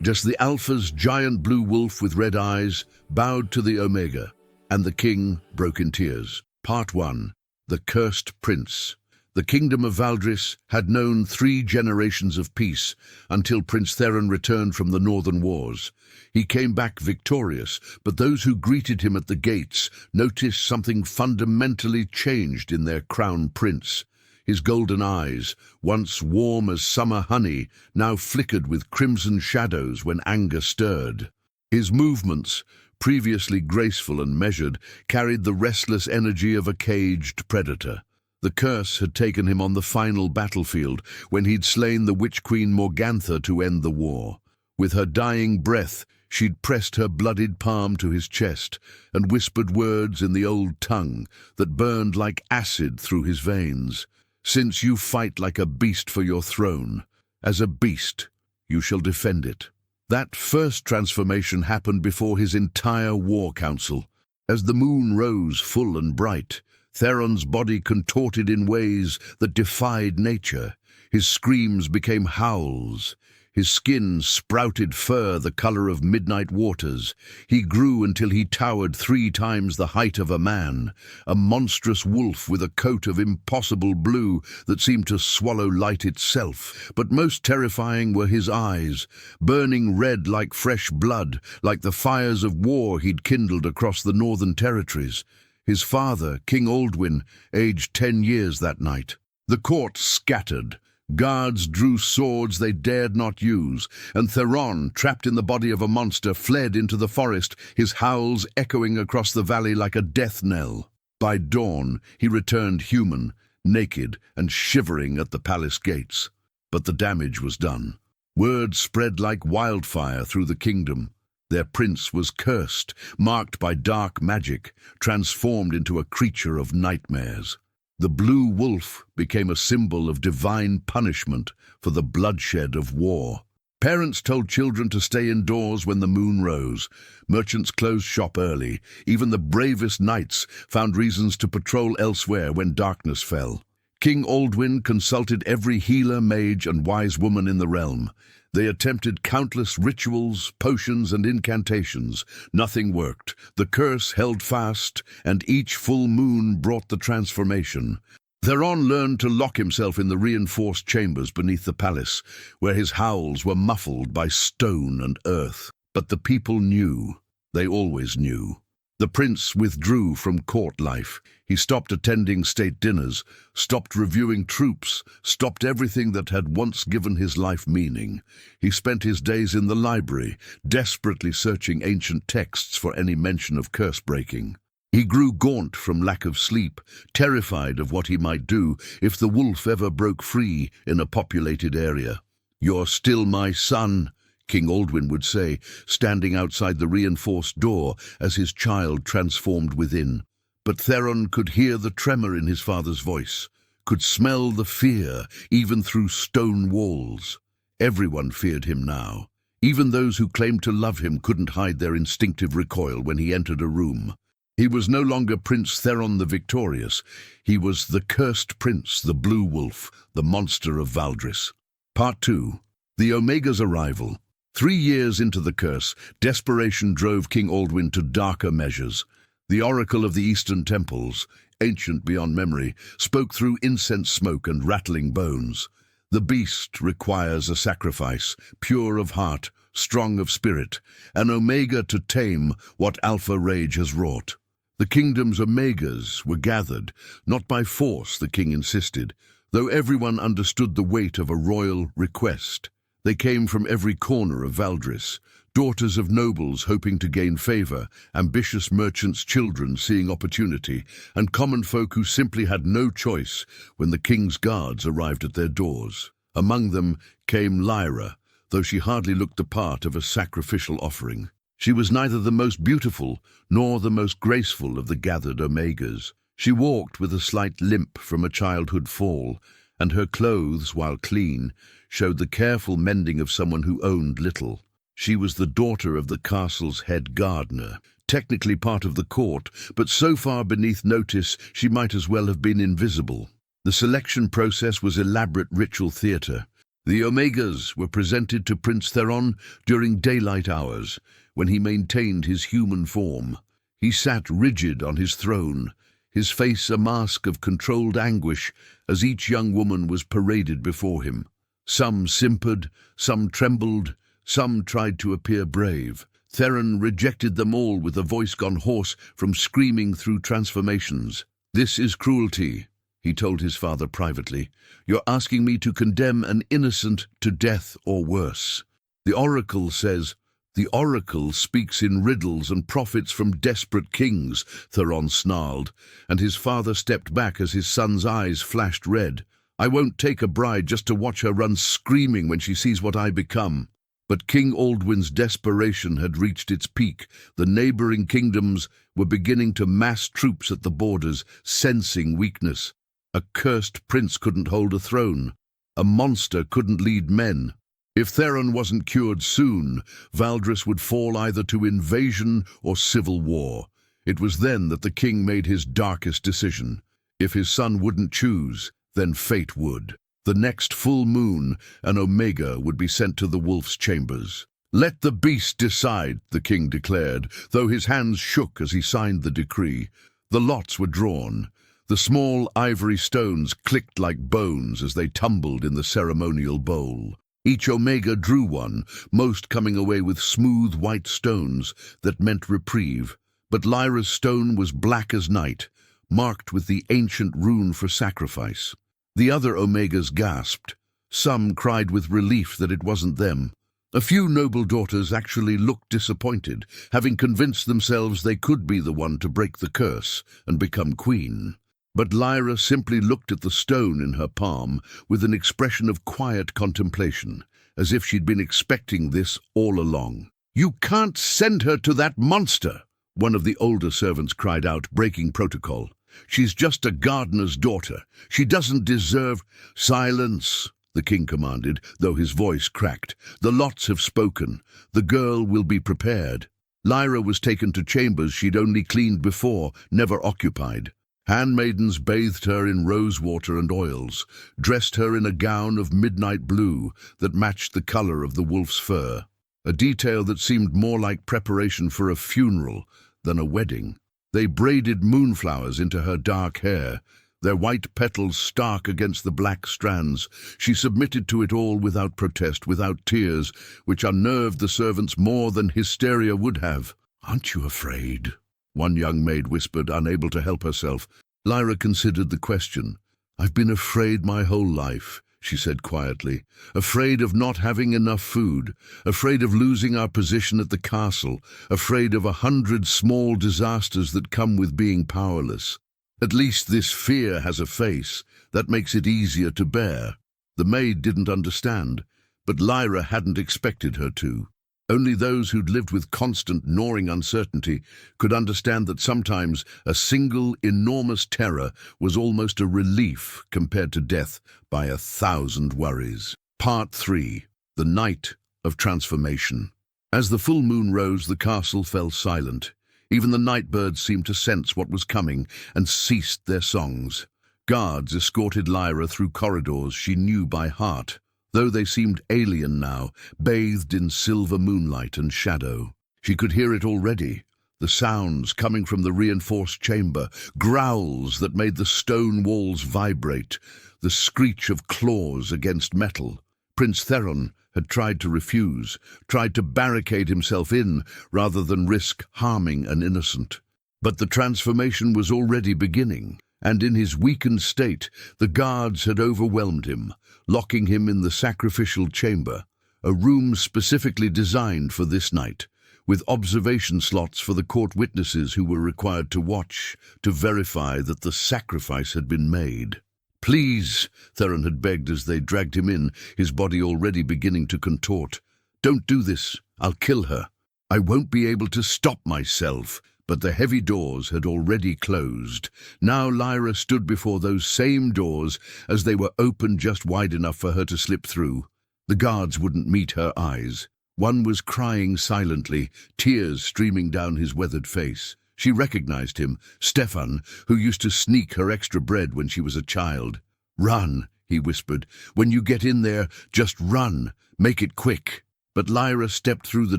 Just the Alpha's giant blue wolf with red eyes bowed to the Omega, and the king broke in tears. Part 1. The Cursed Prince. The kingdom of Valdris had known 3 generations of peace until Prince Theron returned from the Northern Wars. He came back victorious, but those who greeted him at the gates noticed something fundamentally changed in their crown prince. His golden eyes, once warm as summer honey, now flickered with crimson shadows when anger stirred. His movements, previously graceful and measured, carried the restless energy of a caged predator. The curse had taken him on the final battlefield when he'd slain the Witch Queen Morgantha to end the war. With her dying breath, she'd pressed her bloodied palm to his chest and whispered words in the old tongue that burned like acid through his veins. "Since you fight like a beast for your throne, as a beast, you shall defend it." That first transformation happened before his entire war council. As the moon rose full and bright, Theron's body contorted in ways that defied nature. His screams became howls. His skin sprouted fur the color of midnight waters. He grew until he towered 3 times the height of a man, a monstrous wolf with a coat of impossible blue that seemed to swallow light itself. But most terrifying were his eyes, burning red like fresh blood, like the fires of war he'd kindled across the northern territories. His father, King Aldwin, aged 10 years that night. The court scattered. Guards drew swords they dared not use, and Theron, trapped in the body of a monster, fled into the forest, his howls echoing across the valley like a death knell. By dawn, he returned human, naked and shivering at the palace gates. But the damage was done. Word spread like wildfire through the kingdom. Their prince was cursed, marked by dark magic, transformed into a creature of nightmares. The blue wolf became a symbol of divine punishment for the bloodshed of war. Parents told children to stay indoors when the moon rose. Merchants closed shop early. Even the bravest knights found reasons to patrol elsewhere when darkness fell. King Aldwin consulted every healer, mage, and wise woman in the realm. They attempted countless rituals, potions, and incantations. Nothing worked. The curse held fast, and each full moon brought the transformation. Theron learned to lock himself in the reinforced chambers beneath the palace, where his howls were muffled by stone and earth. But the people knew. They always knew. The prince withdrew from court life. He stopped attending state dinners, stopped reviewing troops, stopped everything that had once given his life meaning. He spent his days in the library, desperately searching ancient texts for any mention of curse-breaking. He grew gaunt from lack of sleep, terrified of what he might do if the wolf ever broke free in a populated area. "You're still my son," King Aldwin would say, standing outside the reinforced door as his child transformed within. But Theron could hear the tremor in his father's voice, could smell the fear even through stone walls. Everyone feared him now. Even those who claimed to love him couldn't hide their instinctive recoil when he entered a room. He was no longer Prince Theron the Victorious. He was the cursed prince, the Blue Wolf, the monster of Valdris. Part 2. The Omega's arrival. 3 years into the curse, desperation drove King Aldwin to darker measures. The oracle of the Eastern Temples, ancient beyond memory, spoke through incense smoke and rattling bones. The beast requires a sacrifice, pure of heart, strong of spirit, an Omega to tame what Alpha rage has wrought. The kingdom's Omegas were gathered, not by force, the king insisted, though everyone understood the weight of a royal request. They came from every corner of Valdris, daughters of nobles hoping to gain favor, ambitious merchants' children seeing opportunity, and common folk who simply had no choice when the king's guards arrived at their doors. Among them came Lyra, though she hardly looked the part of a sacrificial offering. She was neither the most beautiful nor the most graceful of the gathered Omegas. She walked with a slight limp from a childhood fall, and her clothes, while clean, showed the careful mending of someone who owned little. She was the daughter of the castle's head gardener, technically part of the court, but so far beneath notice she might as well have been invisible. The selection process was elaborate ritual theatre. The Omegas were presented to Prince Theron during daylight hours, when he maintained his human form. He sat rigid on his throne, his face a mask of controlled anguish as each young woman was paraded before him. Some simpered, some trembled, some tried to appear brave. Theron rejected them all with a voice gone hoarse from screaming through transformations. "This is cruelty," he told his father privately. "You're asking me to condemn an innocent to death or worse. The Oracle says—" "The Oracle speaks in riddles and profits from desperate kings," Theron snarled, and his father stepped back as his son's eyes flashed red. "I won't take a bride just to watch her run screaming when she sees what I become." But King Aldwyn's desperation had reached its peak. The neighboring kingdoms were beginning to mass troops at the borders, sensing weakness. A cursed prince couldn't hold a throne. A monster couldn't lead men. If Theron wasn't cured soon, Valdris would fall either to invasion or civil war. It was then that the king made his darkest decision. If his son wouldn't choose, then fate would. The next full moon, an Omega would be sent to the wolf's chambers. "Let the beast decide," the king declared, though his hands shook as he signed the decree. The lots were drawn. The small ivory stones clicked like bones as they tumbled in the ceremonial bowl. Each Omega drew one, most coming away with smooth white stones that meant reprieve. But Lyra's stone was black as night, marked with the ancient rune for sacrifice. The other Omegas gasped. Some cried with relief that it wasn't them. A few noble daughters actually looked disappointed, having convinced themselves they could be the one to break the curse and become queen. But Lyra simply looked at the stone in her palm with an expression of quiet contemplation, as if she'd been expecting this all along. "You can't send her to that monster!" one of the older servants cried out, breaking protocol. "She's just a gardener's daughter. She doesn't deserve—" "Silence!" the king commanded, though his voice cracked. "The lots have spoken. The girl will be prepared." Lyra was taken to chambers she'd only cleaned before, never occupied. Handmaidens bathed her in rosewater and oils, dressed her in a gown of midnight blue that matched the color of the wolf's fur, a detail that seemed more like preparation for a funeral than a wedding. They braided moonflowers into her dark hair, their white petals stark against the black strands. She submitted to it all without protest, without tears, which unnerved the servants more than hysteria would have. "Aren't you afraid?" one young maid whispered, unable to help herself. Lyra considered the question. "I've been afraid my whole life," she said quietly. "Afraid of not having enough food, afraid of losing our position at the castle, afraid of 100 small disasters that come with being powerless. At least this fear has a face. That makes it easier to bear." The maid didn't understand, but Lyra hadn't expected her to. Only those who'd lived with constant, gnawing uncertainty could understand that sometimes a single, enormous terror was almost a relief compared to death by 1,000 worries. Part 3. The Night of Transformation. As the full moon rose, the castle fell silent. Even the night birds seemed to sense what was coming and ceased their songs. Guards escorted Lyra through corridors she knew by heart, though they seemed alien now, bathed in silver moonlight and shadow. She could hear it already, the sounds coming from the reinforced chamber, growls that made the stone walls vibrate, the screech of claws against metal. Prince Theron had tried to refuse, tried to barricade himself in rather than risk harming an innocent. But the transformation was already beginning, and in his weakened state, the guards had overwhelmed him, locking him in the sacrificial chamber, a room specifically designed for this night, with observation slots for the court witnesses who were required to watch, to verify that the sacrifice had been made. "Please," Theron had begged as they dragged him in, his body already beginning to contort. "Don't do this. I'll kill her. I won't be able to stop myself." But the heavy doors had already closed. Now Lyra stood before those same doors as they were opened just wide enough for her to slip through. The guards wouldn't meet her eyes. One was crying silently, tears streaming down his weathered face. She recognized him, Stefan, who used to sneak her extra bread when she was a child. "Run," he whispered. "When you get in there, just run. Make it quick." But Lyra stepped through the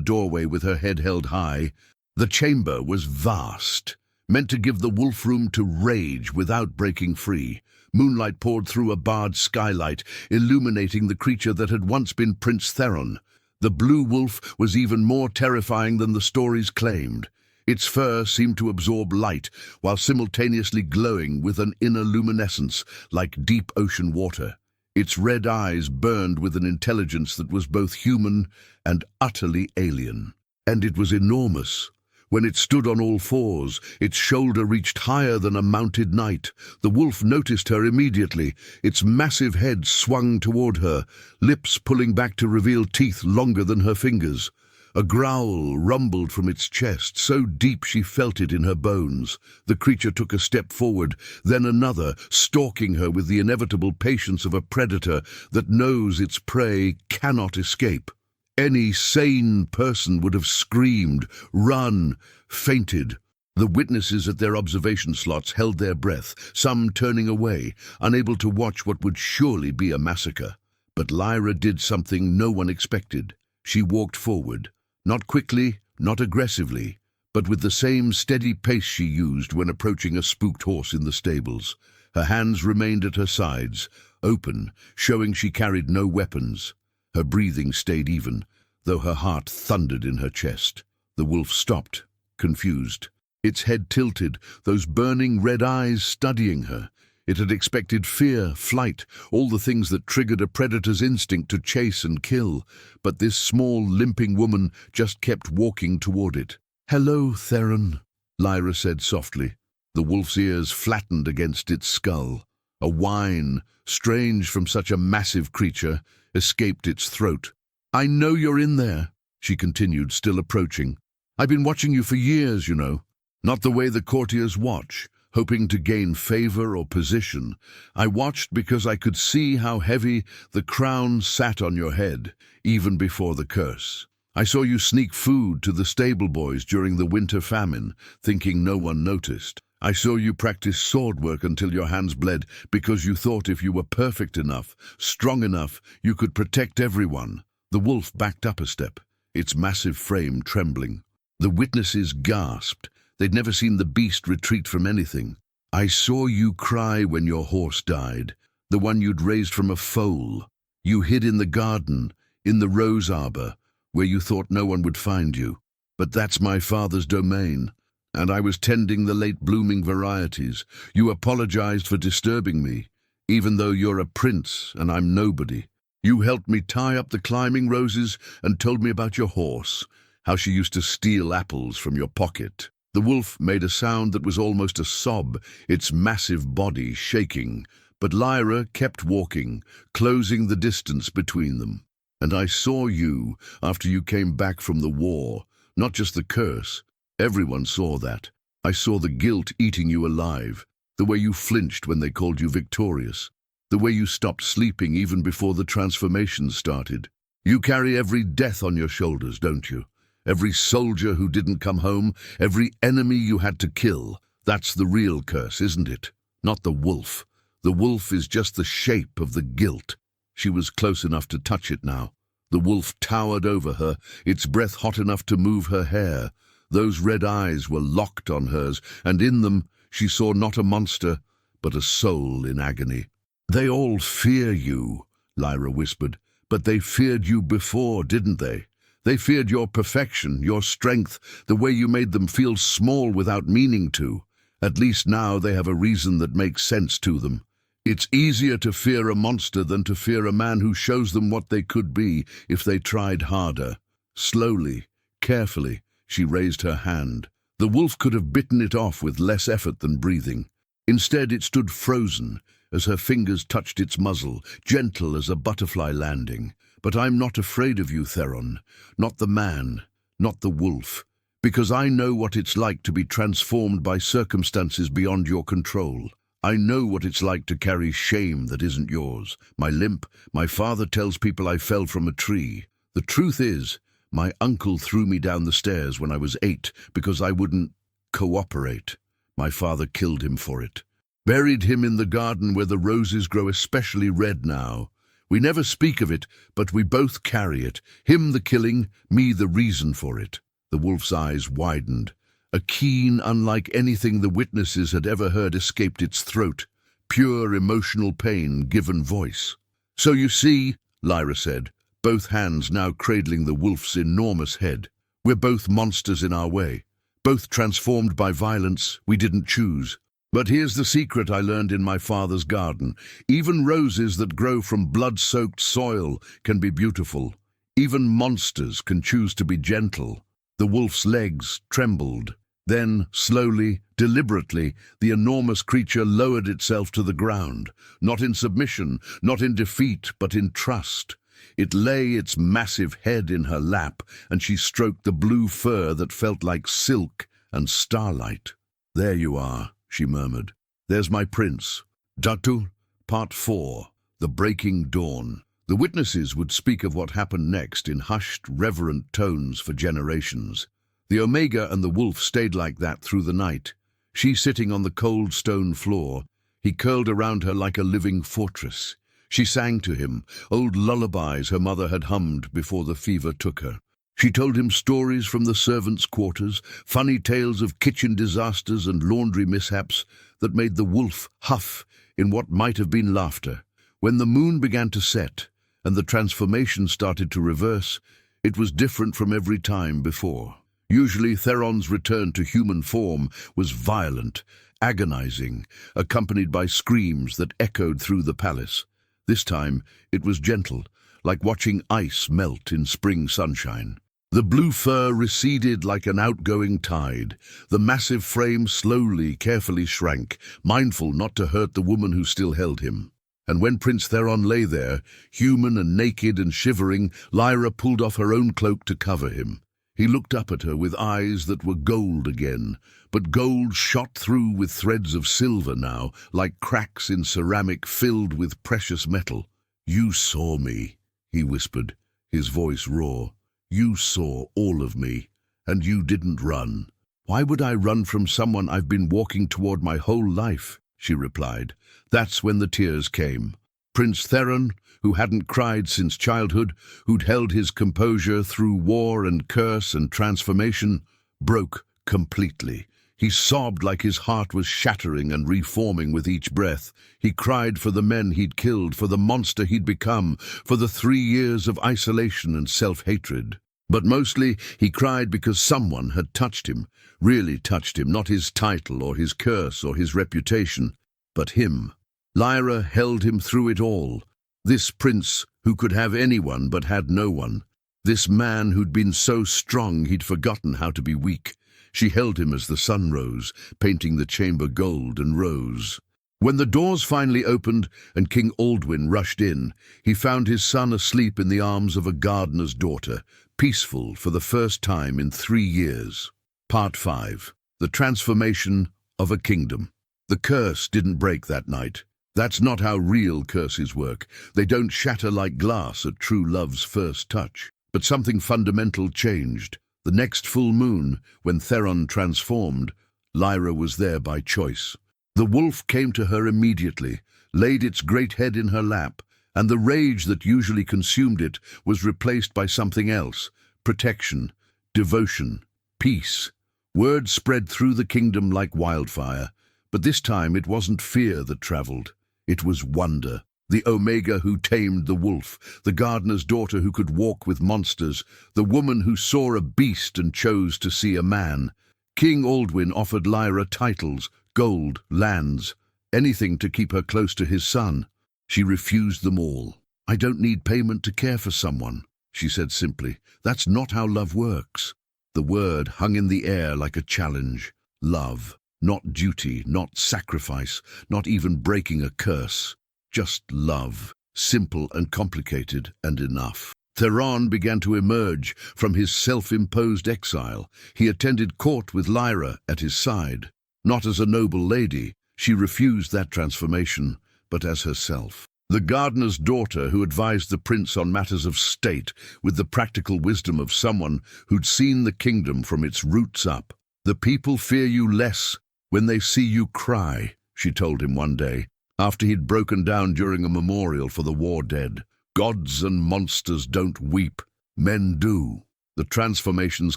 doorway with her head held high. The chamber was vast, meant to give the wolf room to rage without breaking free. Moonlight poured through a barred skylight, illuminating the creature that had once been Prince Theron. The blue wolf was even more terrifying than the stories claimed. Its fur seemed to absorb light, while simultaneously glowing with an inner luminescence like deep ocean water. Its red eyes burned with an intelligence that was both human and utterly alien. And it was enormous. When it stood on all fours, its shoulder reached higher than a mounted knight. The wolf noticed her immediately. Its massive head swung toward her, lips pulling back to reveal teeth longer than her fingers. A growl rumbled from its chest, so deep she felt it in her bones. The creature took a step forward, then another, stalking her with the inevitable patience of a predator that knows its prey cannot escape. Any sane person would have screamed, run, fainted. The witnesses at their observation slots held their breath, some turning away, unable to watch what would surely be a massacre. But Lyra did something no one expected. She walked forward. Not quickly, not aggressively, but with the same steady pace she used when approaching a spooked horse in the stables. Her hands remained at her sides, open, showing she carried no weapons. Her breathing stayed even, though her heart thundered in her chest. The wolf stopped, confused. Its head tilted, those burning red eyes studying her. It had expected fear, flight, all the things that triggered a predator's instinct to chase and kill, but this small, limping woman just kept walking toward it. "Hello, Theron," Lyra said softly. The wolf's ears flattened against its skull. A whine, strange from such a massive creature, escaped its throat. "I know you're in there," she continued, still approaching. "I've been watching you for years, you know. Not the way the courtiers watch, hoping to gain favor or position. I watched because I could see how heavy the crown sat on your head, even before the curse. I saw you sneak food to the stable boys during the winter famine, thinking no one noticed. I saw you practice sword work until your hands bled because you thought if you were perfect enough, strong enough, you could protect everyone." The wolf backed up a step, its massive frame trembling. The witnesses gasped. They'd never seen the beast retreat from anything. "I saw you cry when your horse died, the one you'd raised from a foal. You hid in the garden, in the rose arbor, where you thought no one would find you. But that's my father's domain, and I was tending the late-blooming varieties. You apologized for disturbing me, even though you're a prince and I'm nobody. You helped me tie up the climbing roses and told me about your horse, how she used to steal apples from your pocket." The wolf made a sound that was almost a sob, its massive body shaking, but Lyra kept walking, closing the distance between them. "And I saw you after you came back from the war, not just the curse. Everyone saw that. I saw the guilt eating you alive, the way you flinched when they called you victorious, the way you stopped sleeping even before the transformation started. You carry every death on your shoulders, don't you? Every soldier who didn't come home, every enemy you had to kill. That's the real curse, isn't it? Not the wolf. The wolf is just the shape of the guilt." She was close enough to touch it now. The wolf towered over her, its breath hot enough to move her hair. Those red eyes were locked on hers, and in them she saw not a monster, but a soul in agony. "They all fear you," Lyra whispered. "But they feared you before, didn't they? They feared your perfection, your strength, the way you made them feel small without meaning to. At least now they have a reason that makes sense to them. It's easier to fear a monster than to fear a man who shows them what they could be if they tried harder." Slowly, carefully, she raised her hand. The wolf could have bitten it off with less effort than breathing. Instead, it stood frozen as her fingers touched its muzzle, gentle as a butterfly landing. "But I'm not afraid of you, Theron. Not the man, not the wolf. Because I know what it's like to be transformed by circumstances beyond your control. I know what it's like to carry shame that isn't yours. My limp, my father tells people I fell from a tree. The truth is, my uncle threw me down the stairs when I was 8 because I wouldn't cooperate. My father killed him for it. Buried him in the garden where the roses grow especially red now. We never speak of it, but we both carry it. Him the killing, me the reason for it." The wolf's eyes widened. A keen, unlike anything the witnesses had ever heard, escaped its throat. Pure emotional pain given voice. "So you see," Lyra said, both hands now cradling the wolf's enormous head, "we're both monsters in our way, both transformed by violence we didn't choose. But here's the secret I learned in my father's garden. Even roses that grow from blood-soaked soil can be beautiful. Even monsters can choose to be gentle." The wolf's legs trembled. Then, slowly, deliberately, the enormous creature lowered itself to the ground, not in submission, not in defeat, but in trust. It lay its massive head in her lap, and she stroked the blue fur that felt like silk and starlight. "There you are," she murmured. "There's my prince." Datu, Part 4, The Breaking Dawn. The witnesses would speak of what happened next in hushed, reverent tones for generations. The Omega and the wolf stayed like that through the night. She sitting on the cold stone floor, he curled around her like a living fortress. She sang to him, old lullabies her mother had hummed before the fever took her. She told him stories from the servants' quarters, funny tales of kitchen disasters and laundry mishaps that made the wolf huff in what might have been laughter. When the moon began to set and the transformation started to reverse, it was different from every time before. Usually Theron's return to human form was violent, agonizing, accompanied by screams that echoed through the palace. This time it was gentle, like watching ice melt in spring sunshine. The blue fur receded like an outgoing tide. The massive frame slowly, carefully shrank, mindful not to hurt the woman who still held him. And when Prince Theron lay there, human and naked and shivering, Lyra pulled off her own cloak to cover him. He looked up at her with eyes that were gold again, but gold shot through with threads of silver now, like cracks in ceramic filled with precious metal. "You saw me," he whispered, his voice raw. "You saw all of me, and you didn't run." "Why would I run from someone I've been walking toward my whole life?" she replied. That's when the tears came. Prince Theron, who hadn't cried since childhood, who'd held his composure through war and curse and transformation, broke completely. He sobbed like his heart was shattering and reforming with each breath. He cried for the men he'd killed, for the monster he'd become, for the 3 years of isolation and self-hatred. But mostly he cried because someone had touched him, really touched him, not his title or his curse or his reputation, but him. Lyra held him through it all. This prince who could have anyone but had no one. This man who'd been so strong he'd forgotten how to be weak. She held him as the sun rose, painting the chamber gold and rose. When the doors finally opened and King Aldwin rushed in, he found his son asleep in the arms of a gardener's daughter, peaceful for the first time in 3 years. Part 5. The Transformation of a Kingdom. The curse didn't break that night. That's not how real curses work. They don't shatter like glass at true love's first touch. But something fundamental changed. The next full moon, when Theron transformed, Lyra was there by choice. The wolf came to her immediately, laid its great head in her lap, and the rage that usually consumed it was replaced by something else: protection, devotion, peace. Word spread through the kingdom like wildfire, but this time it wasn't fear that traveled. It was wonder. The Omega who tamed the wolf, the gardener's daughter who could walk with monsters, the woman who saw a beast and chose to see a man. King Aldwin offered Lyra titles, gold, lands, anything to keep her close to his son. She refused them all. "I don't need payment to care for someone," she said simply. "That's not how love works." The word hung in the air like a challenge. Love. Not duty, not sacrifice, not even breaking a curse. Just love, simple and complicated and enough. Theron began to emerge from his self-imposed exile. He attended court with Lyra at his side. Not as a noble lady, she refused that transformation, but as herself. The gardener's daughter who advised the prince on matters of state with the practical wisdom of someone who'd seen the kingdom from its roots up. "The people fear you less when they see you cry," she told him one day, after he'd broken down during a memorial for the war dead. Gods and monsters don't weep, men do. The transformations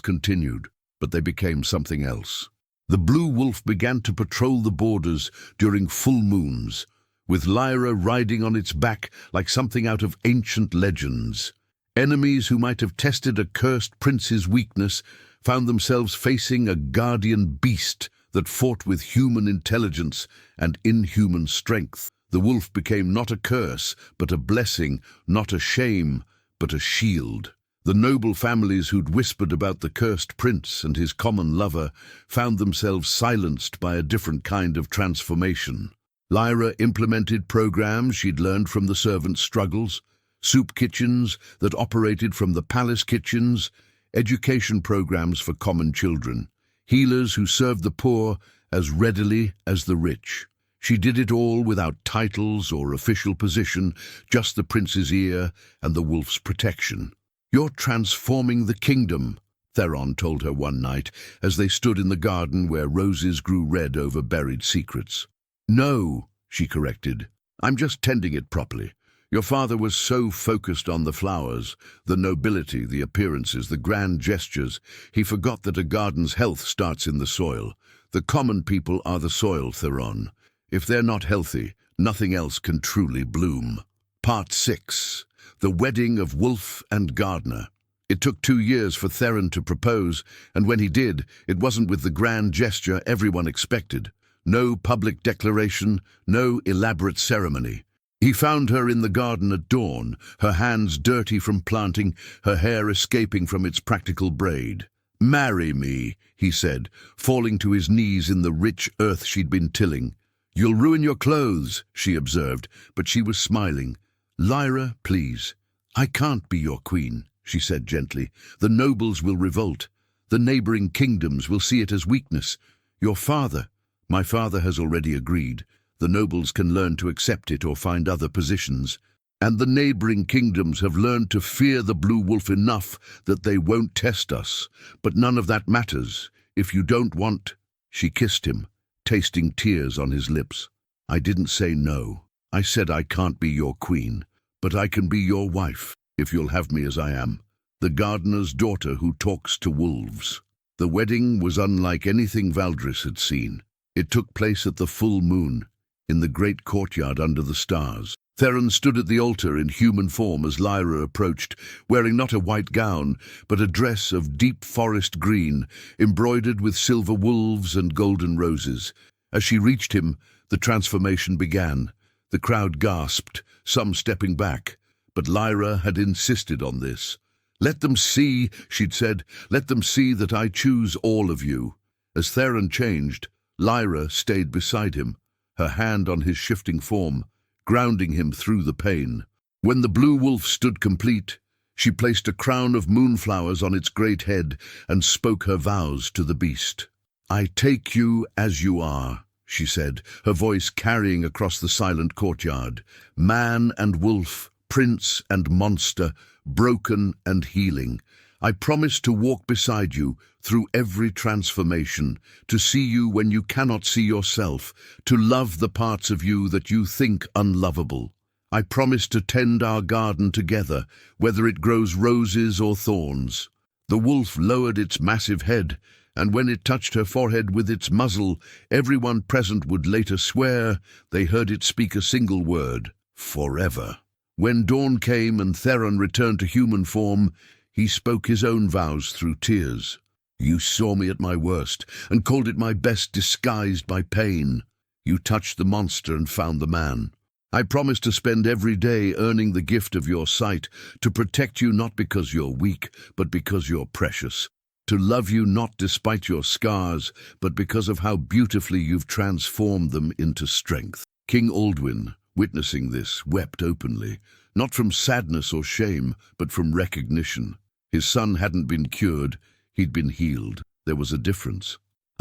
continued, but they became something else. The blue wolf began to patrol the borders during full moons, with Lyra riding on its back like something out of ancient legends. Enemies who might have tested a cursed prince's weakness found themselves facing a guardian beast that fought with human intelligence and inhuman strength. The wolf became not a curse, but a blessing, not a shame, but a shield. The noble families who'd whispered about the cursed prince and his common lover found themselves silenced by a different kind of transformation. Lyra implemented programs she'd learned from the servants' struggles, soup kitchens that operated from the palace kitchens, education programs for common children, healers who served the poor as readily as the rich. She did it all without titles or official position, just the prince's ear and the wolf's protection. "You're transforming the kingdom," Theron told her one night as they stood in the garden where roses grew red over buried secrets. "No," she corrected. "I'm just tending it properly. Your father was so focused on the flowers, the nobility, the appearances, the grand gestures, he forgot that a garden's health starts in the soil. The common people are the soil, Theron. If they're not healthy, nothing else can truly bloom." Part 6. The Wedding of Wolf and Gardener. It took 2 years for Theron to propose, and when he did, it wasn't with the grand gesture everyone expected. No public declaration, no elaborate ceremony. He found her in the garden at dawn, her hands dirty from planting, her hair escaping from its practical braid. "Marry me," he said, falling to his knees in the rich earth she'd been tilling. "You'll ruin your clothes," she observed, but she was smiling. "Lyra, please." "I can't be your queen," she said gently. "The nobles will revolt. The neighboring kingdoms will see it as weakness. Your father—" "My father has already agreed. The nobles can learn to accept it or find other positions. And the neighboring kingdoms have learned to fear the blue wolf enough that they won't test us. But none of that matters. If you don't want—" She kissed him, tasting tears on his lips. "I didn't say no. I said I can't be your queen, but I can be your wife, if you'll have me as I am. The gardener's daughter who talks to wolves." The wedding was unlike anything Valdris had seen. It took place at the full moon, in the great courtyard under the stars. Theron stood at the altar in human form as Lyra approached, wearing not a white gown, but a dress of deep forest green, embroidered with silver wolves and golden roses. As she reached him, the transformation began. The crowd gasped, some stepping back, but Lyra had insisted on this. "Let them see," she'd said, "let them see that I choose all of you." As Theron changed, Lyra stayed beside him, her hand on his shifting form, grounding him through the pain. When the blue wolf stood complete, she placed a crown of moonflowers on its great head and spoke her vows to the beast. "I take you as you are," she said, her voice carrying across the silent courtyard. "Man and wolf, prince and monster, broken and healing. I promise to walk beside you through every transformation, to see you when you cannot see yourself, to love the parts of you that you think unlovable. I promise to tend our garden together, whether it grows roses or thorns." The wolf lowered its massive head, and when it touched her forehead with its muzzle, everyone present would later swear they heard it speak a single word: forever. When dawn came and Theron returned to human form, he spoke his own vows through tears. "You saw me at my worst, and called it my best disguised by pain. You touched the monster and found the man. I promise to spend every day earning the gift of your sight, to protect you not because you're weak, but because you're precious. To love you not despite your scars, but because of how beautifully you've transformed them into strength." King Aldwin, witnessing this, wept openly, not from sadness or shame, but from recognition. His son hadn't been cured, he'd been healed. There was a difference.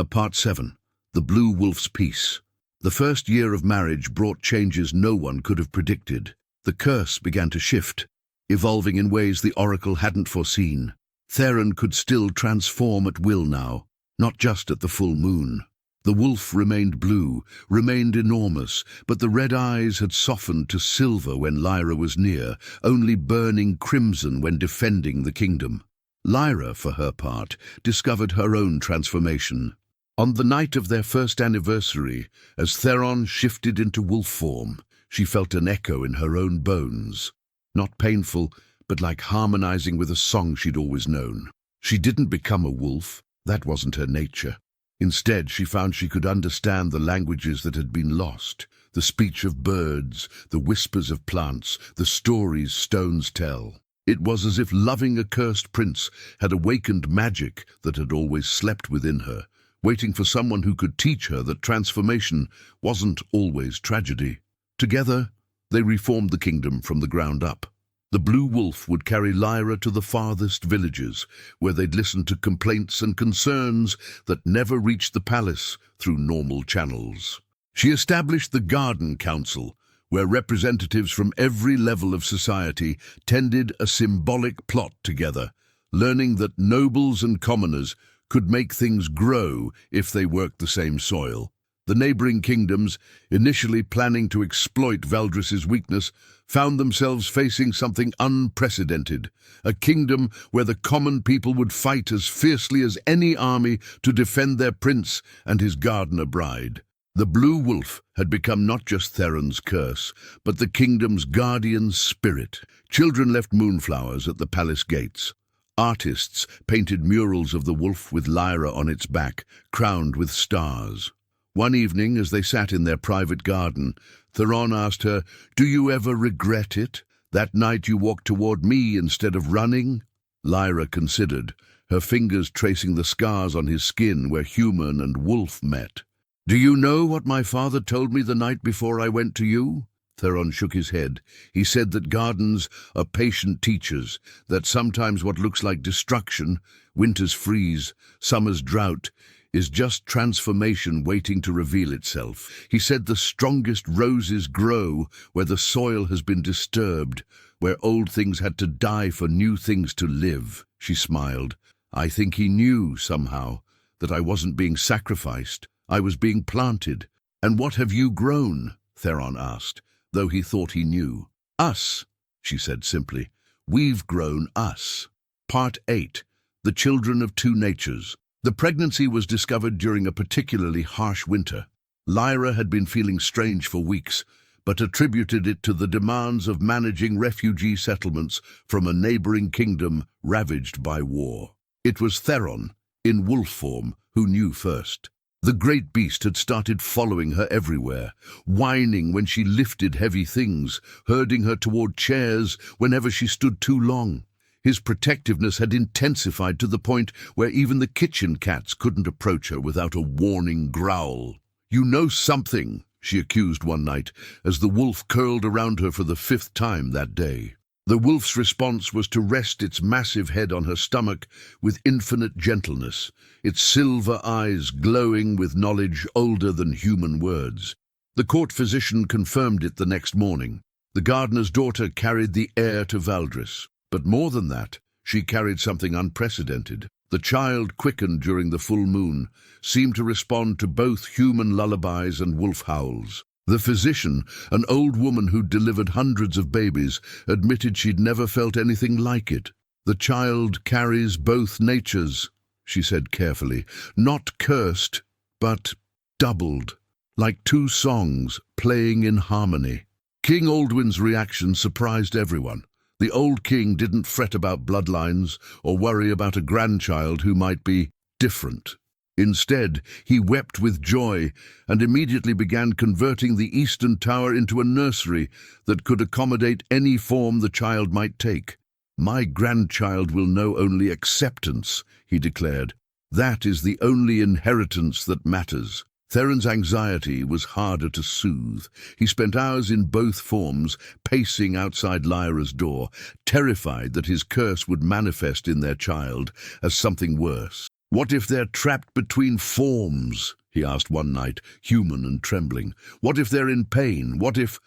Part 7. The Blue Wolf's Peace. The first year of marriage brought changes no one could have predicted. The curse began to shift, evolving in ways the Oracle hadn't foreseen. Theron could still transform at will now, not just at the full moon. The wolf remained blue, remained enormous, but the red eyes had softened to silver when Lyra was near, only burning crimson when defending the kingdom. Lyra, for her part, discovered her own transformation. On the night of their first anniversary, as Theron shifted into wolf form, she felt an echo in her own bones. Not painful, but like harmonizing with a song she'd always known. She didn't become a wolf, that wasn't her nature. Instead, she found she could understand the languages that had been lost, the speech of birds, the whispers of plants, the stories stones tell. It was as if loving a cursed prince had awakened magic that had always slept within her, waiting for someone who could teach her that transformation wasn't always tragedy. Together, they reformed the kingdom from the ground up. The Blue Wolf would carry Lyra to the farthest villages, where they'd listen to complaints and concerns that never reached the palace through normal channels. She established the Garden Council, where representatives from every level of society tended a symbolic plot together, learning that nobles and commoners could make things grow if they worked the same soil. The neighboring kingdoms, initially planning to exploit Valdris's weakness, found themselves facing something unprecedented, a kingdom where the common people would fight as fiercely as any army to defend their prince and his gardener bride. The Blue Wolf had become not just Theron's curse, but the kingdom's guardian spirit. Children left moonflowers at the palace gates. Artists painted murals of the wolf with Lyra on its back, crowned with stars. One evening, as they sat in their private garden, Theron asked her, "Do you ever regret it? That night you walked toward me instead of running?" Lyra considered, her fingers tracing the scars on his skin where human and wolf met. "Do you know what my father told me the night before I went to you?" Theron shook his head. He said that gardens are patient teachers, that sometimes what looks like destruction, winter's freeze, summer's drought, is just transformation waiting to reveal itself. He said the strongest roses grow where the soil has been disturbed, where old things had to die for new things to live. She smiled. I think he knew, somehow, that I wasn't being sacrificed. I was being planted. "And what have you grown?" Theron asked, though he thought he knew. "Us," she said simply. "We've grown us." Part 8. The Children of Two Natures. The pregnancy was discovered during a particularly harsh winter. Lyra had been feeling strange for weeks, but attributed it to the demands of managing refugee settlements from a neighboring kingdom ravaged by war. It was Theron, in wolf form, who knew first. The great beast had started following her everywhere, whining when she lifted heavy things, herding her toward chairs whenever she stood too long. His protectiveness had intensified to the point where even the kitchen cats couldn't approach her without a warning growl. "You know something," she accused one night, as the wolf curled around her for the 5th time that day. The wolf's response was to rest its massive head on her stomach with infinite gentleness, its silver eyes glowing with knowledge older than human words. The court physician confirmed it the next morning. The gardener's daughter carried the heir to Valdris. But more than that, she carried something unprecedented. The child, quickened during the full moon, seemed to respond to both human lullabies and wolf howls. The physician, an old woman who'd delivered hundreds of babies, admitted she'd never felt anything like it. "The child carries both natures," she said carefully. "Not cursed, but doubled, like two songs playing in harmony." King Aldwin's reaction surprised everyone. The old king didn't fret about bloodlines or worry about a grandchild who might be different. Instead, he wept with joy and immediately began converting the Eastern Tower into a nursery that could accommodate any form the child might take. "My grandchild will know only acceptance," he declared. "That is the only inheritance that matters." Theron's anxiety was harder to soothe. He spent hours in both forms, pacing outside Lyra's door, terrified that his curse would manifest in their child as something worse. "What if they're trapped between forms?" he asked one night, human and trembling. "What if they're in pain? What if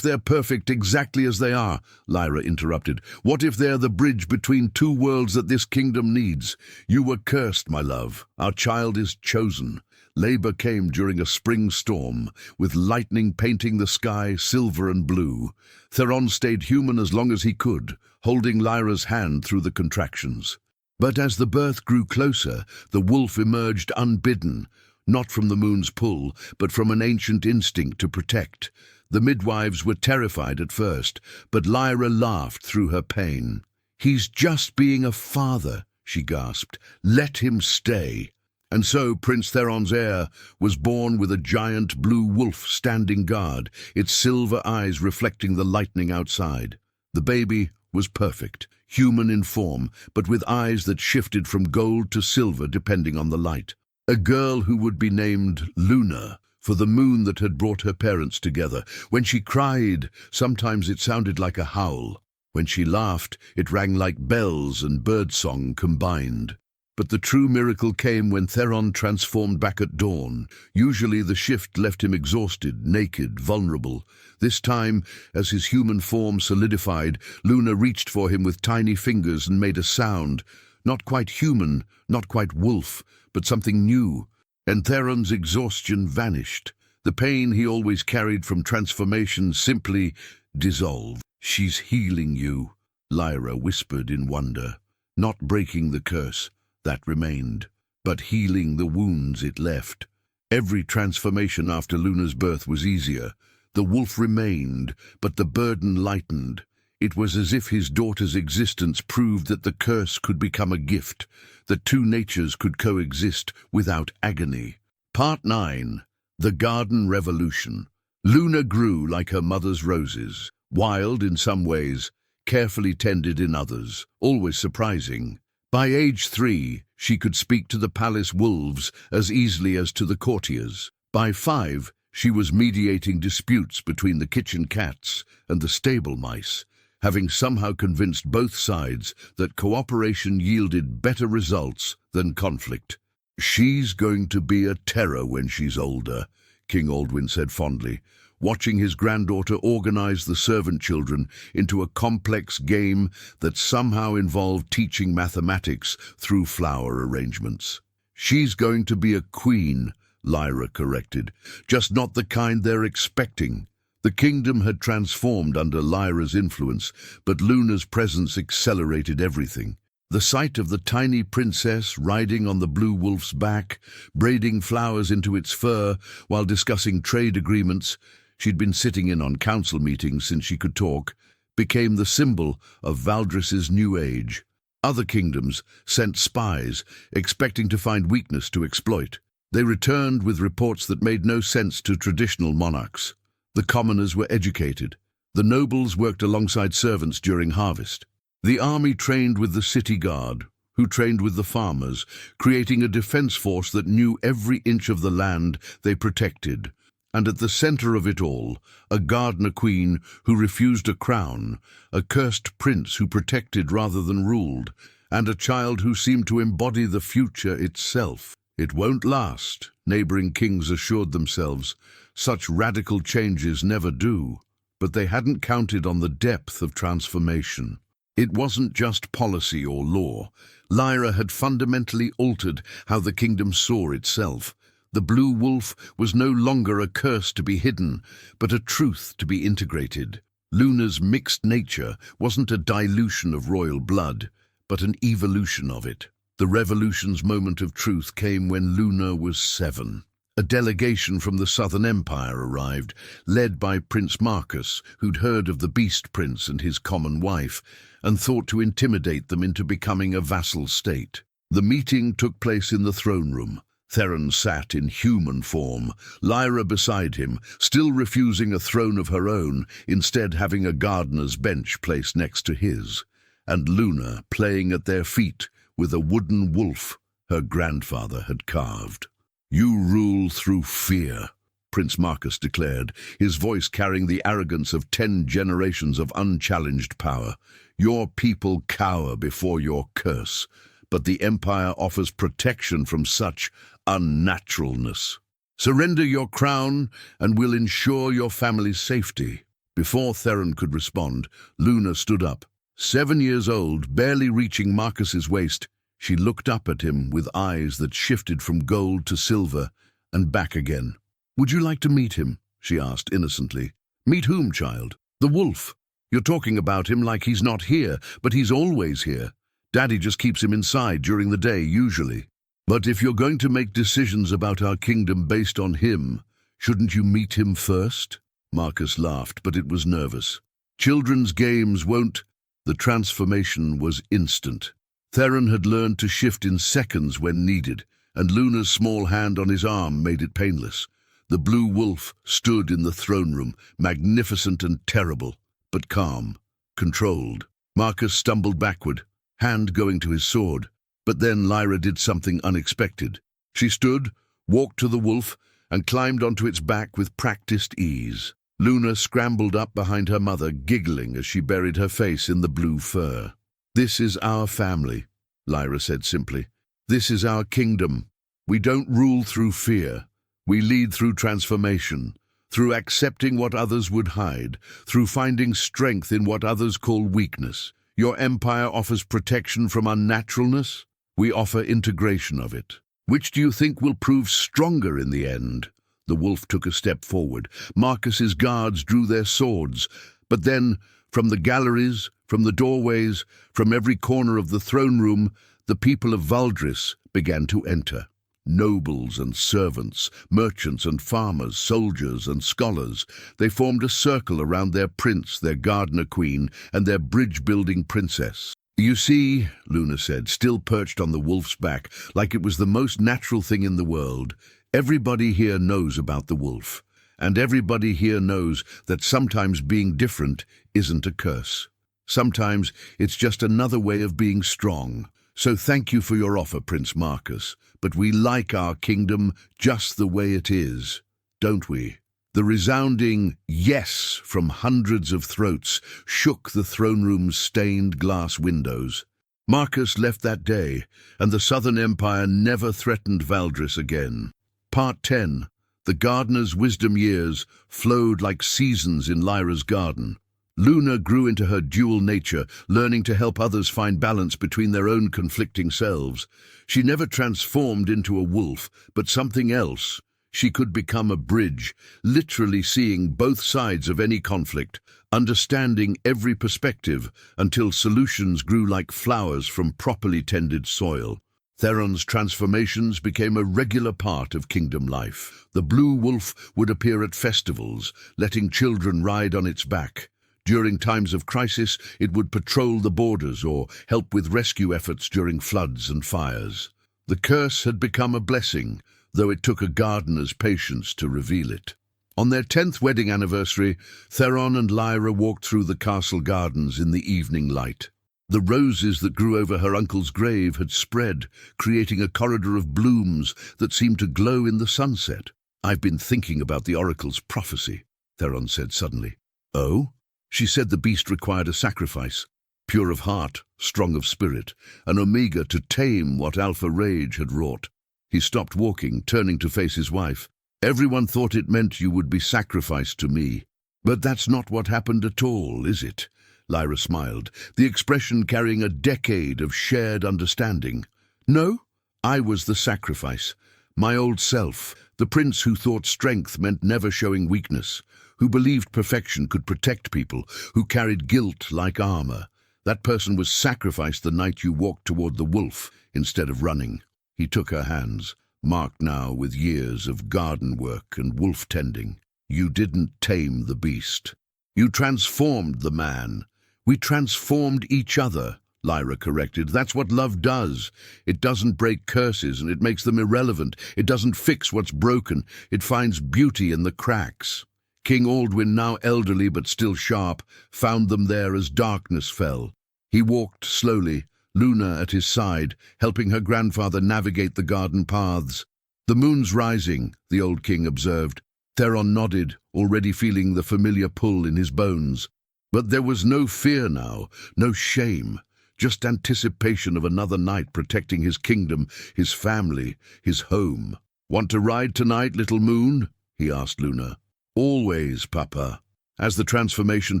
they're perfect exactly as they are?" Lyra interrupted. "What if they're the bridge between two worlds that this kingdom needs? You were cursed, my love. Our child is chosen. Labor came during a spring storm, with lightning painting the sky silver and blue. Theron stayed human as long as he could, holding Lyra's hand through the contractions. But as the birth grew closer, the wolf emerged unbidden, not from the moon's pull, but from an ancient instinct to protect. The midwives were terrified at first, but Lyra laughed through her pain. "He's just being a father," she gasped. "Let him stay." And so Prince Theron's heir was born with a giant blue wolf standing guard, its silver eyes reflecting the lightning outside. The baby was perfect, human in form, but with eyes that shifted from gold to silver depending on the light. A girl who would be named Luna, for the moon that had brought her parents together. When she cried, sometimes it sounded like a howl. When she laughed, it rang like bells and birdsong combined. But the true miracle came when Theron transformed back at dawn. Usually the shift left him exhausted, naked, vulnerable. This time, as his human form solidified, Luna reached for him with tiny fingers and made a sound. Not quite human, not quite wolf, but something new. And Theron's exhaustion vanished. The pain he always carried from transformation simply dissolved. "She's healing you," Lyra whispered in wonder. Not breaking the curse, that remained, but healing the wounds it left. Every transformation after Luna's birth was easier. The wolf remained, but the burden lightened. It was as if his daughter's existence proved that the curse could become a gift, that two natures could coexist without agony. Part 9. The Garden Revolution. Luna grew like her mother's roses, wild in some ways, carefully tended in others, always surprising. By age 3, she could speak to the palace wolves as easily as to the courtiers. By 5, she was mediating disputes between the kitchen cats and the stable mice, having somehow convinced both sides that cooperation yielded better results than conflict. "She's going to be a terror when she's older," King Aldwin said fondly, watching his granddaughter organize the servant children into a complex game that somehow involved teaching mathematics through flower arrangements. "She's going to be a queen," Lyra corrected, "just not the kind they're expecting." The kingdom had transformed under Lyra's influence, but Luna's presence accelerated everything. The sight of the tiny princess riding on the blue wolf's back, braiding flowers into its fur while discussing trade agreements — she'd been sitting in on council meetings since she could talk — became the symbol of Valdris's new age. Other kingdoms sent spies, expecting to find weakness to exploit. They returned with reports that made no sense to traditional monarchs. The commoners were educated. The nobles worked alongside servants during harvest. The army trained with the city guard, who trained with the farmers, creating a defense force that knew every inch of the land they protected. And at the center of it all, a gardener queen who refused a crown, a cursed prince who protected rather than ruled, and a child who seemed to embody the future itself. It won't last, neighboring kings assured themselves. Such radical changes never do. But they hadn't counted on the depth of transformation. It wasn't just policy or law. Lyra had fundamentally altered how the kingdom saw itself. The blue wolf was no longer a curse to be hidden, but a truth to be integrated. Luna's mixed nature wasn't a dilution of royal blood, but an evolution of it. The revolution's moment of truth came when Luna was 7. A delegation from the Southern Empire arrived, led by Prince Marcus, who'd heard of the Beast Prince and his common wife, and thought to intimidate them into becoming a vassal state. The meeting took place in the throne room. Theron sat in human form, Lyra beside him, still refusing a throne of her own, instead having a gardener's bench placed next to his, and Luna playing at their feet with a wooden wolf her grandfather had carved. "You rule through fear," Prince Marcus declared, his voice carrying the arrogance of 10 generations of unchallenged power. "Your people cower before your curse, but the Empire offers protection from such unnaturalness. Surrender your crown, and we'll ensure your family's safety." Before Theron could respond, Luna stood up. 7 years old, barely reaching Marcus's waist, she looked up at him with eyes that shifted from gold to silver and back again. "Would you like to meet him?" she asked innocently. "Meet whom, child?" "The wolf. You're talking about him like he's not here, but he's always here. Daddy just keeps him inside during the day, usually. But if you're going to make decisions about our kingdom based on him, shouldn't you meet him first?" Marcus laughed, but it was nervous. Children's games won't. The transformation was instant. Theron had learned to shift in seconds when needed, and Luna's small hand on his arm made it painless. The blue wolf stood in the throne room, magnificent and terrible, but calm, controlled. Marcus stumbled backward, hand going to his sword. But then Lyra did something unexpected. She stood, walked to the wolf, and climbed onto its back with practiced ease. Luna scrambled up behind her mother, giggling as she buried her face in the blue fur. "This is our family," Lyra said simply. "This is our kingdom. We don't rule through fear. We lead through transformation, through accepting what others would hide, through finding strength in what others call weakness. Your empire offers protection from unnaturalness. We offer integration of it. Which do you think will prove stronger in the end?" The wolf took a step forward. Marcus's guards drew their swords. But then, from the galleries, from the doorways, from every corner of the throne room, the people of Valdris began to enter. Nobles and servants, merchants and farmers, soldiers and scholars. They formed a circle around their prince, their gardener queen, and their bridge-building princess. "You see," Luna said, still perched on the wolf's back, like it was the most natural thing in the world, "everybody here knows about the wolf, and everybody here knows that sometimes being different isn't a curse. Sometimes it's just another way of being strong. So thank you for your offer, Prince Marcus, but we like our kingdom just the way it is, don't we?" The resounding "yes" from hundreds of throats shook the throne room's stained glass windows. Marcus left that day, and the Southern Empire never threatened Valdris again. Part 10. The gardener's wisdom years flowed like seasons in Lyra's garden. Luna grew into her dual nature, learning to help others find balance between their own conflicting selves. She never transformed into a wolf, but something else. She could become a bridge, literally seeing both sides of any conflict, understanding every perspective until solutions grew like flowers from properly tended soil. Theron's transformations became a regular part of kingdom life. The blue wolf would appear at festivals, letting children ride on its back. During times of crisis, it would patrol the borders or help with rescue efforts during floods and fires. The curse had become a blessing, though it took a gardener's patience to reveal it. On their 10th wedding anniversary, Theron and Lyra walked through the castle gardens in the evening light. The roses that grew over her uncle's grave had spread, creating a corridor of blooms that seemed to glow in the sunset. "I've been thinking about the oracle's prophecy," Theron said suddenly. "Oh?" She said the beast required a sacrifice, pure of heart, strong of spirit, an omega to tame what alpha rage had wrought. He stopped walking, turning to face his wife. "Everyone thought it meant you would be sacrificed to me. But that's not what happened at all, is it?" Lyra smiled, the expression carrying a decade of shared understanding. "No, I was the sacrifice. My old self, the prince who thought strength meant never showing weakness, who believed perfection could protect people, who carried guilt like armor. That person was sacrificed the night you walked toward the wolf instead of running." He took her hands, marked now with years of garden work and wolf tending. "You didn't tame the beast. You transformed the man. We transformed each other," Lyra corrected. "That's what love does. It doesn't break curses and it makes them irrelevant. It doesn't fix what's broken. It finds beauty in the cracks." King Aldwin, now elderly but still sharp, found them there as darkness fell. He walked slowly, Luna at his side, helping her grandfather navigate the garden paths. "The moon's rising," the old king observed. Theron nodded, already feeling the familiar pull in his bones. But there was no fear now, no shame, just anticipation of another night protecting his kingdom, his family, his home. "Want to ride tonight, little moon?" he asked Luna. "Always, Papa." As the transformation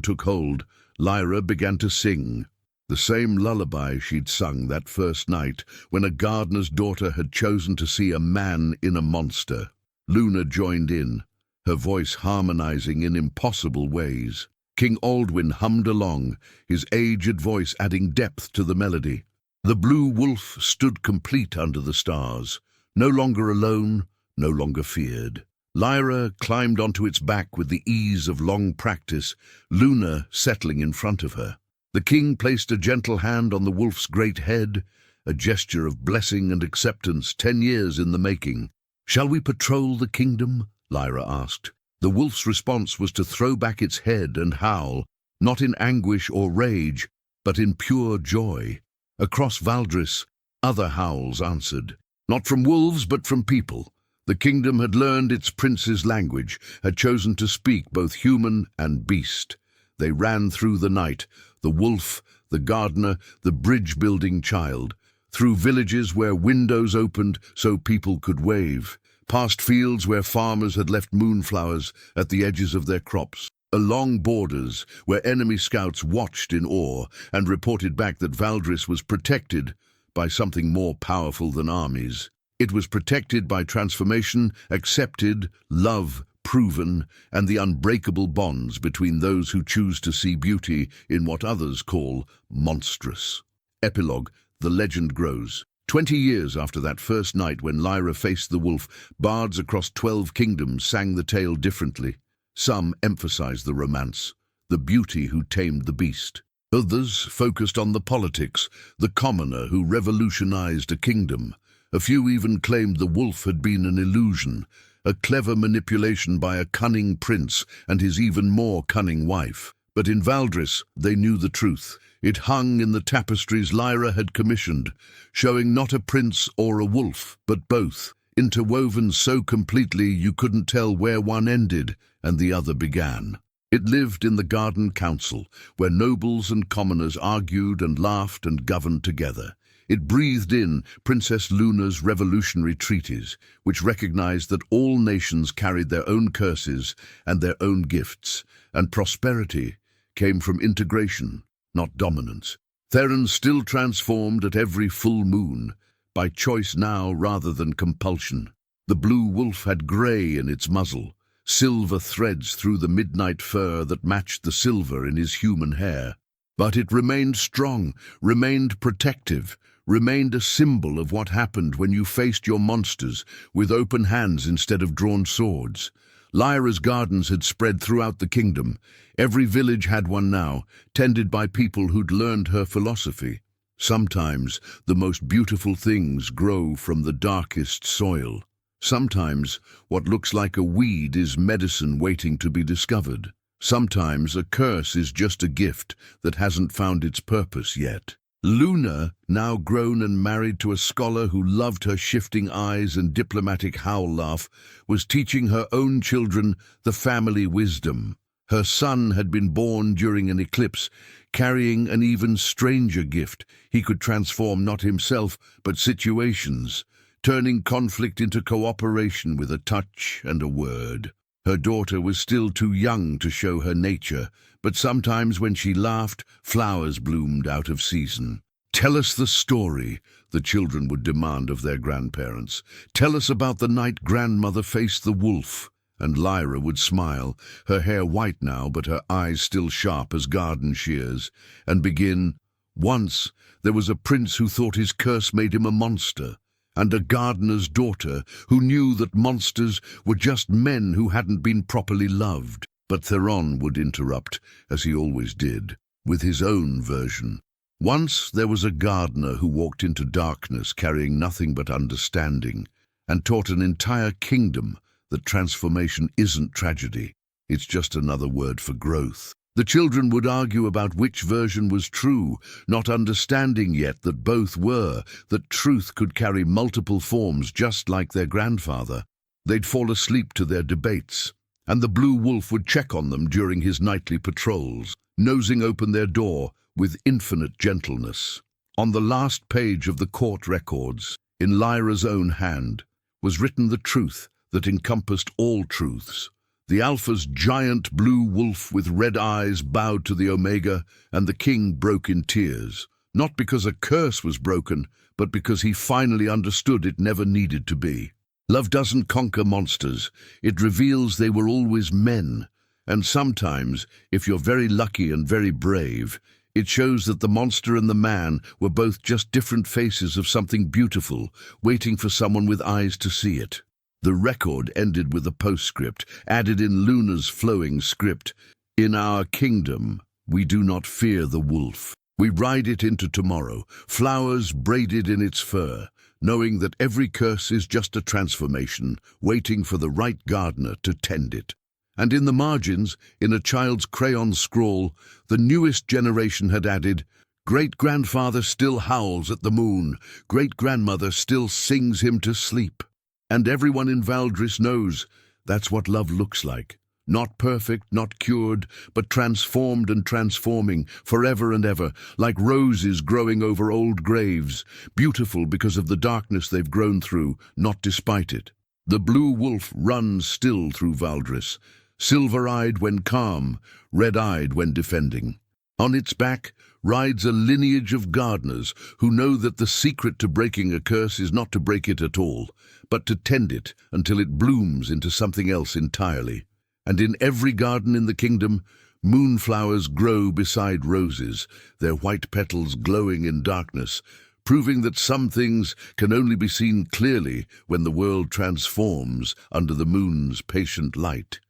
took hold, Lyra began to sing. The same lullaby she'd sung that first night when a gardener's daughter had chosen to see a man in a monster. Luna joined in, her voice harmonizing in impossible ways. King Aldwin hummed along, his aged voice adding depth to the melody. The blue wolf stood complete under the stars, no longer alone, no longer feared. Lyra climbed onto its back with the ease of long practice, Luna settling in front of her. The king placed a gentle hand on the wolf's great head, a gesture of blessing and acceptance 10 years in the making. "Shall we patrol the kingdom?" Lyra asked. The wolf's response was to throw back its head and howl, not in anguish or rage, but in pure joy. Across Valdris, other howls answered, not from wolves but from people. The kingdom had learned its prince's language, had chosen to speak both human and beast. They ran through the night, the wolf, the gardener, the bridge-building child, through villages where windows opened so people could wave, past fields where farmers had left moonflowers at the edges of their crops, along borders where enemy scouts watched in awe and reported back that Valdris was protected by something more powerful than armies. It was protected by transformation, accepted, love, proven, and the unbreakable bonds between those who choose to see beauty in what others call monstrous. Epilogue: the legend grows. 20 years after that first night when Lyra faced the wolf, bards across 12 kingdoms sang the tale differently. Some emphasized the romance, the beauty who tamed the beast. Others focused on the politics, the commoner who revolutionized a kingdom. A few even claimed the wolf had been an illusion, a clever manipulation by a cunning prince and his even more cunning wife. But in Valdris, they knew the truth. It hung in the tapestries Lyra had commissioned, showing not a prince or a wolf, but both, interwoven so completely you couldn't tell where one ended and the other began. It lived in the Garden Council, where nobles and commoners argued and laughed and governed together. It breathed in Princess Luna's revolutionary treaties, which recognized that all nations carried their own curses and their own gifts, and prosperity came from integration, not dominance. Theron still transformed at every full moon, by choice now rather than compulsion. The blue wolf had grey in its muzzle, silver threads through the midnight fur that matched the silver in his human hair. But it remained strong, remained protective, remained a symbol of what happened when you faced your monsters with open hands instead of drawn swords. Lyra's gardens had spread throughout the kingdom. Every village had one now, tended by people who'd learned her philosophy. Sometimes the most beautiful things grow from the darkest soil. Sometimes what looks like a weed is medicine waiting to be discovered. Sometimes a curse is just a gift that hasn't found its purpose yet. Luna, now grown and married to a scholar who loved her shifting eyes and diplomatic howl laugh, was teaching her own children the family wisdom. Her son had been born during an eclipse, carrying an even stranger gift. He could transform not himself, but situations, turning conflict into cooperation with a touch and a word. Her daughter was still too young to show her nature, but sometimes when she laughed, flowers bloomed out of season. "Tell us the story," the children would demand of their grandparents. "Tell us about the night grandmother faced the wolf." And Lyra would smile, her hair white now but her eyes still sharp as garden shears, and begin, "Once there was a prince who thought his curse made him a monster, and a gardener's daughter who knew that monsters were just men who hadn't been properly loved." But Theron would interrupt, as he always did, with his own version. "Once there was a gardener who walked into darkness carrying nothing but understanding, and taught an entire kingdom that transformation isn't tragedy, it's just another word for growth." The children would argue about which version was true, not understanding yet that both were, that truth could carry multiple forms just like their grandfather. They'd fall asleep to their debates, and the blue wolf would check on them during his nightly patrols, nosing open their door with infinite gentleness. On the last page of the court records, in Lyra's own hand, was written the truth that encompassed all truths. The Alpha's giant blue wolf with red eyes bowed to the Omega, and the king broke in tears, not because a curse was broken, but because he finally understood it never needed to be. Love doesn't conquer monsters. It reveals they were always men. And sometimes, if you're very lucky and very brave, it shows that the monster and the man were both just different faces of something beautiful, waiting for someone with eyes to see it. The record ended with a postscript, added in Luna's flowing script. In our kingdom, we do not fear the wolf. We ride it into tomorrow, flowers braided in its fur, knowing that every curse is just a transformation, waiting for the right gardener to tend it. And in the margins, in a child's crayon scrawl, the newest generation had added, "Great-grandfather still howls at the moon, great-grandmother still sings him to sleep." And everyone in Valdris knows that's what love looks like. Not perfect, not cured, but transformed and transforming, forever and ever, like roses growing over old graves, beautiful because of the darkness they've grown through, not despite it. The blue wolf runs still through Valdris, silver-eyed when calm, red-eyed when defending. On its back rides a lineage of gardeners who know that the secret to breaking a curse is not to break it at all, but to tend it until it blooms into something else entirely. And in every garden in the kingdom, moonflowers grow beside roses, their white petals glowing in darkness, proving that some things can only be seen clearly when the world transforms under the moon's patient light.